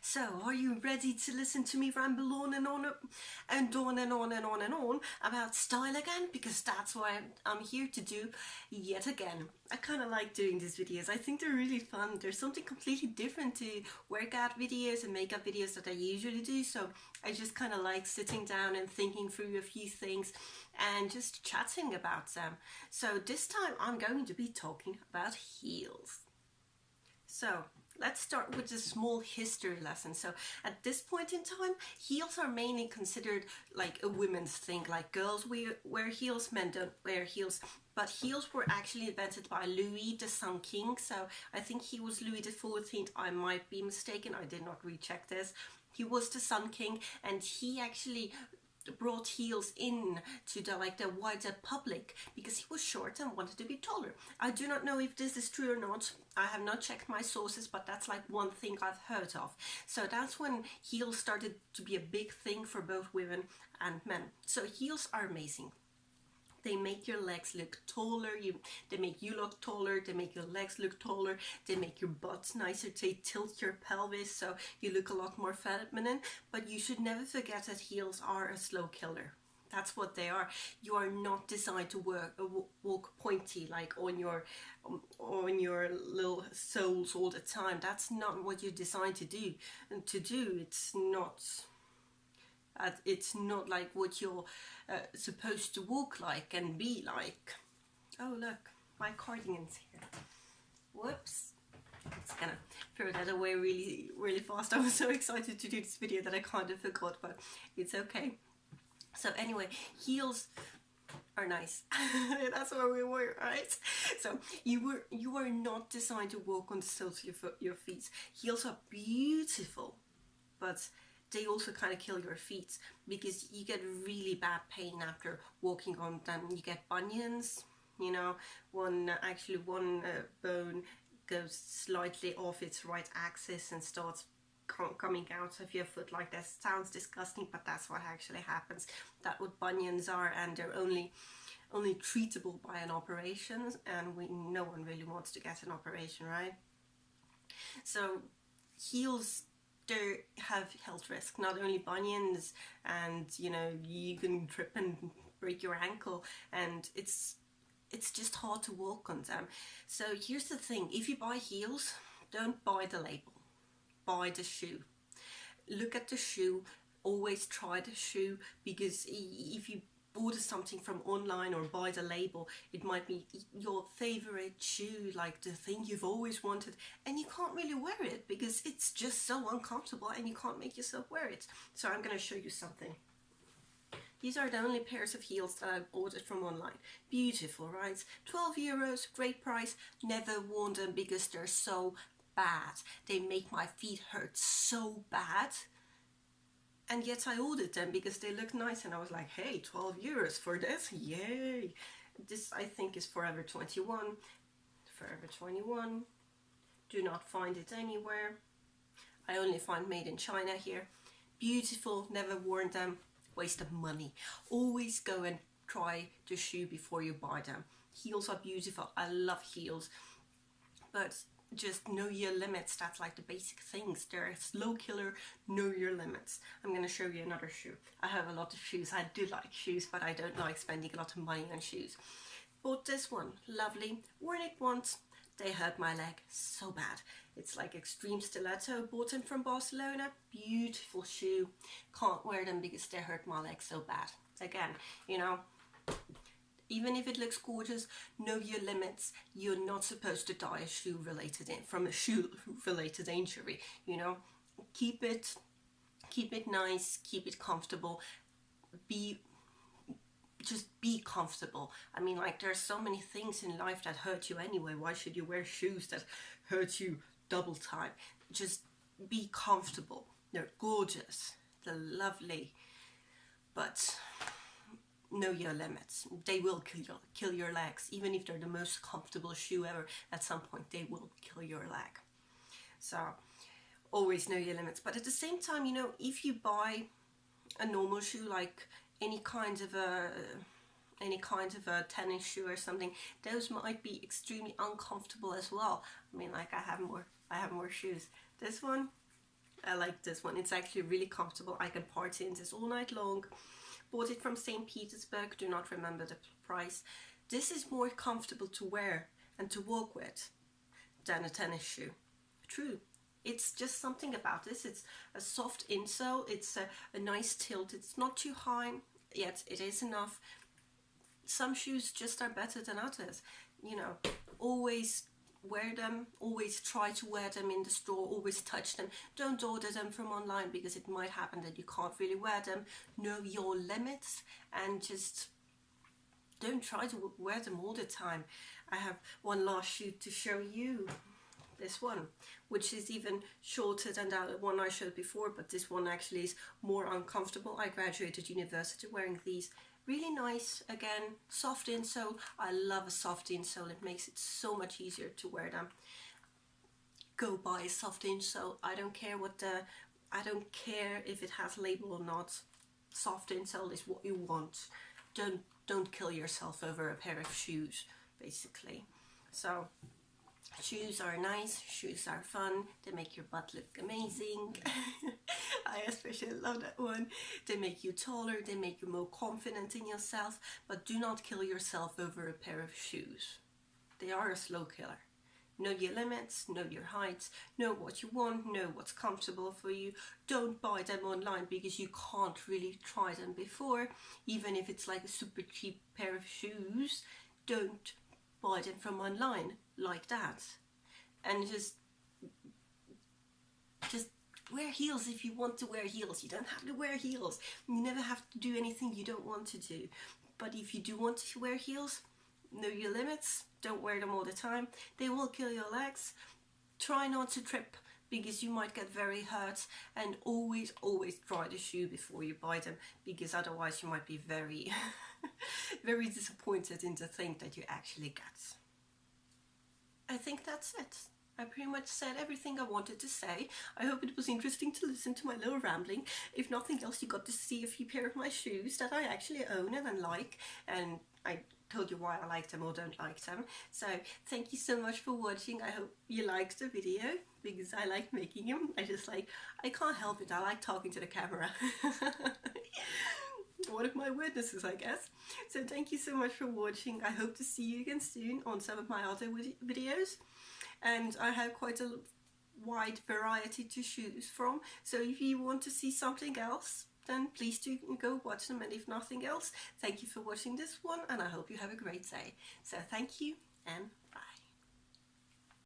So, are you ready to listen to me ramble on and on and on and on and on and on about style again? Because that's what I'm here to do yet again. I kind of like doing these videos. I think they're really fun. There's something completely different to workout videos and makeup videos that I usually do. So I just kind of like sitting down and thinking through a few things and just chatting about them. So this time I'm going to be talking about heels. So let's start with a small history lesson. So at this point in time, heels are mainly considered like a women's thing. Like girls wear heels, men don't wear heels. But heels were actually invented by Louis the Sun King. So I think he was Louis the 14th. I might be mistaken. I did not recheck this. He was the Sun King, and he actually brought heels in to the wider public because he was short and wanted to be taller. I do not know if this is true or not. I have not checked my sources, but that's like one thing I've heard of. So that's when heels started to be a big thing for both women and men. So heels are amazing. They make your legs look taller, they make you look taller, they make your legs look taller, they make your butt nicer, they tilt your pelvis so you look a lot more feminine. But you should never forget that heels are a slow killer. That's what they are. You are not designed to walk pointy like on your little soles all the time. That's not what you're designed to do. It's not like what you're supposed to walk like and be like. Oh look, my cardigan's here. Whoops. It's gonna throw that away really fast. I was so excited to do this video that I kind of forgot, but it's okay. So anyway, heels are nice. That's what we were, right? So you are not designed to walk on the soles of your feet. Heels are beautiful, but they also kind of kill your feet because you get really bad pain after walking on them. You get bunions, you know, one bone goes slightly off its right axis and starts coming out of your foot like that. Sounds disgusting, but that's what actually happens. That's what bunions are, and they're only treatable by an operation, and no one really wants to get an operation, right? So heels, they have health risk, not only bunions, and you know, you can trip and break your ankle, and it's just hard to walk on them. So here's the thing, if you buy heels, don't buy the label, buy the shoe. Look at the shoe, always try the shoe, because if you order something from online or buy the label, it might be your favorite shoe, like the thing you've always wanted, and you can't really wear it because it's just so uncomfortable and you can't make yourself wear it. So I'm going to show you something. These are the only pairs of heels that I've ordered from online. Beautiful, right? 12 euros, great price. Never worn them because they're so bad. They make my feet hurt so bad. And yet I ordered them because they look nice, and I was like, hey, 12 euros for this? Yay! This, I think, is Forever 21. Forever 21. Do not find it anywhere. I only find made in China here. Beautiful, never worn them. Waste of money. Always go and try the shoe before you buy them. Heels are beautiful. I love heels. But just know your limits. That's like the basic things. They're a slow killer. Know your limits. I'm going to show you another shoe. I have a lot of shoes. I do like shoes, but I don't like spending a lot of money on shoes. Bought this one. Lovely. Worn it once. They hurt my leg so bad. It's like extreme stiletto. Bought them from Barcelona. Beautiful shoe. Can't wear them because they hurt my leg so bad. Again, you know, even if it looks gorgeous, know your limits. You're not supposed to die from a shoe related injury. You know, keep it nice, keep it comfortable. Just be comfortable. I mean, like, there's so many things in life that hurt you anyway. Why should you wear shoes that hurt you double time? Just be comfortable. They're gorgeous, they're lovely, but know your limits. They will kill your legs. Even if they're the most comfortable shoe ever, at some point they will kill your leg. So always know your limits. But at the same time, you know, if you buy a normal shoe, like any kind of a tennis shoe or something, those might be extremely uncomfortable as well. I mean, like, I have more shoes. This one, I like this one. It's actually really comfortable. I can party in this all night long. Bought it from St. Petersburg. Do not remember the price. This is more comfortable to wear and to walk with than a tennis shoe. True. It's just something about this. It's a soft insole. It's a nice tilt. It's not too high, yet it is enough. Some shoes just are better than others. You know, always wear them, always try to wear them in the store, always touch them. Don't order them from online because it might happen that you can't really wear them. Know your limits and just don't try to wear them all the time. I have one last shoe to show you. This one, which is even shorter than that one I showed before, but this one actually is more uncomfortable. I graduated university wearing these. Really nice, again, soft insole. I love a soft insole. It makes it so much easier to wear them. Go buy a soft insole. I don't care if it has label or not. Soft insole is what you want. Don't kill yourself over a pair of shoes, basically. So shoes are nice, shoes are fun, they make your butt look amazing. I especially love that one. They make you taller, they make you more confident in yourself, but do not kill yourself over a pair of shoes. They are a slow killer. Know your limits, know your heights, know what you want, know what's comfortable for you. Don't buy them online because you can't really try them before. Even if it's like a super cheap pair of shoes, don't buy them from online like that. And just wear heels if you want to wear heels. You don't have to wear heels. You never have to do anything you don't want to do. But if you do want to wear heels, know your limits. Don't wear them all the time. They will kill your legs. Try not to trip because you might get very hurt, and always try the shoe before you buy them, because otherwise you might be very very disappointed in the thing that you actually get. I think that's it. I pretty much said everything I wanted to say. I hope it was interesting to listen to my little rambling. If nothing else, you got to see a few pair of my shoes that I actually own and like, and I told you why I like them or don't like them. So thank you so much for watching. I hope you liked the video because I like making them. I can't help it. I like talking to the camera. One of my weirdnesses, I guess. So thank you so much for watching. I hope to see you again soon on some of my other videos. And I have quite a wide variety to choose from. So if you want to see something else, then please do go watch them. And if nothing else, thank you for watching this one, and I hope you have a great day. So thank you and bye.